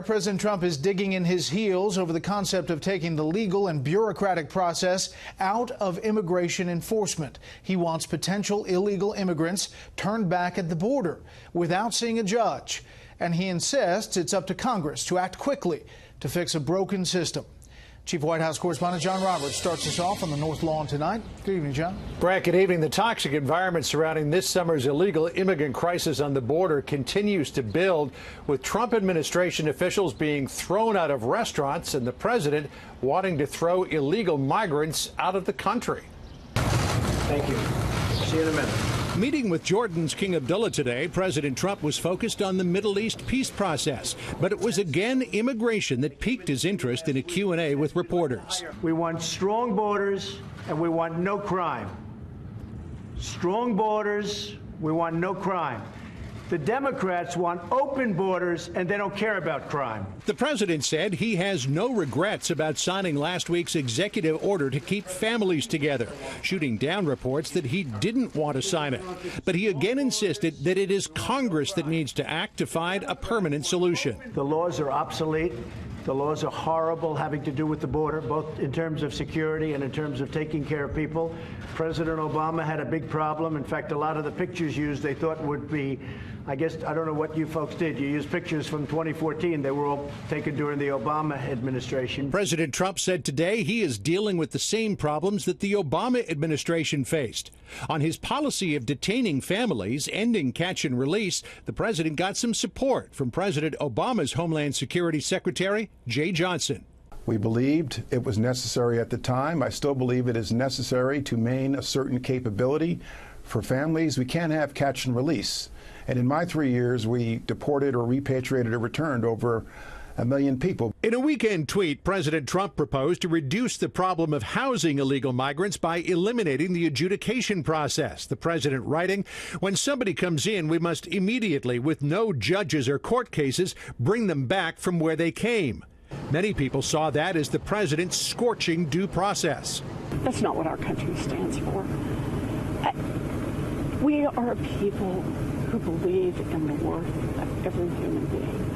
President Trump is digging in his heels over the concept of taking the legal and bureaucratic process out of immigration enforcement. He wants potential illegal immigrants turned back at the border without seeing a judge. And he insists it's up to Congress to act quickly to fix a broken system. Chief White House correspondent John Roberts starts us off on the North Lawn tonight. Good evening, John. Brett, good evening. The toxic environment surrounding this summer's illegal immigrant crisis on the border continues to build, with Trump administration officials being thrown out of restaurants and the president wanting to throw illegal migrants out of the country. Thank you. See you in a minute. Meeting with Jordan's King Abdullah today, President Trump was focused on the Middle East peace process, but it was again immigration that piqued his interest in a Q&A with reporters. We want strong borders and we want no crime. Strong borders, we want no crime. The Democrats want open borders and they don't care about crime. The president said he has no regrets about signing last week's executive order to keep families together, shooting down reports that he didn't want to sign it. But he again insisted that it is Congress that needs to act to find a permanent solution. The laws are obsolete. The laws are horrible, having to do with the border, both in terms of security and in terms of taking care of people. President Obama had a big problem. In fact, a lot of the pictures used they thought would be, I guess, I don't know what you folks did. You used pictures from 2014. They were all taken during the Obama administration. President Trump said today he is dealing with the same problems that the Obama administration faced. On his policy of detaining families, ending catch and release, the president got some support from President Obama's Homeland Security Secretary, Jay Johnson. We believed it was necessary at the time. I still believe it is necessary to maintain a certain capability for families. We can't have catch and release. And in my 3 years, we deported or repatriated or returned over 1 million people. In a weekend tweet, President Trump proposed to reduce the problem of housing illegal migrants by eliminating the adjudication process. The president writing, "When somebody comes in, we must immediately, with no judges or court cases, bring them back from where they came." Many people saw that as the president's scorching due process. That's not what our country stands for. We are a people who believe in the worth of every human being.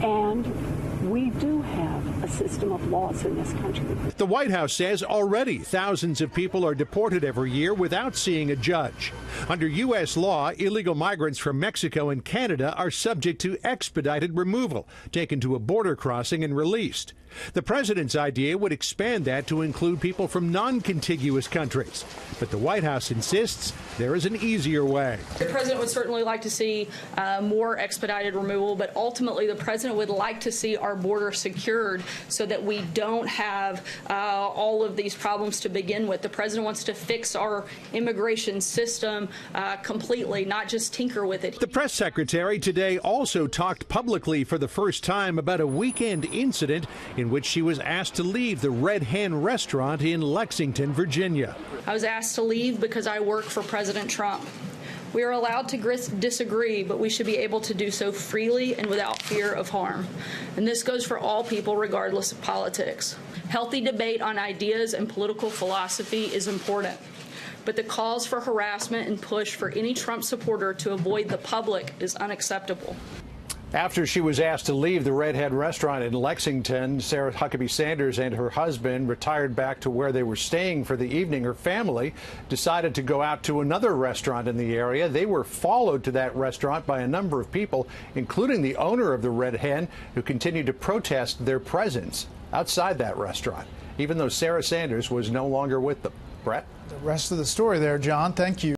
And we do have a system of laws in this country. The White House says already thousands of people are deported every year without seeing a judge. Under U.S. law, illegal migrants from Mexico and Canada are subject to expedited removal, taken to a border crossing and released. The president's idea would expand that to include people from non-contiguous countries. But the White House insists there is an easier way. The president would certainly like to see more expedited removal, but ultimately the president would like to see our border secured so that we don't have all of these problems to begin with. The president wants to fix our immigration system completely, not just tinker with it. The press secretary today also talked publicly for the first time about a weekend incident in which she was asked to leave the Red Hen restaurant in Lexington, Virginia. I was asked to leave because I work for President Trump. We are allowed to disagree, but we should be able to do so freely and without fear of harm. And this goes for all people, regardless of politics. Healthy debate on ideas and political philosophy is important, but the calls for harassment and push for any Trump supporter to avoid the public is unacceptable. After she was asked to leave the Red Hen restaurant in Lexington, Sarah Huckabee Sanders and her husband retired back to where they were staying for the evening. Her family decided to go out to another restaurant in the area. They were followed to that restaurant by a number of people, including the owner of the Red Hen, who continued to protest their presence outside that restaurant, even though Sarah Sanders was no longer with them. Brett? The rest of the story there, John. Thank you.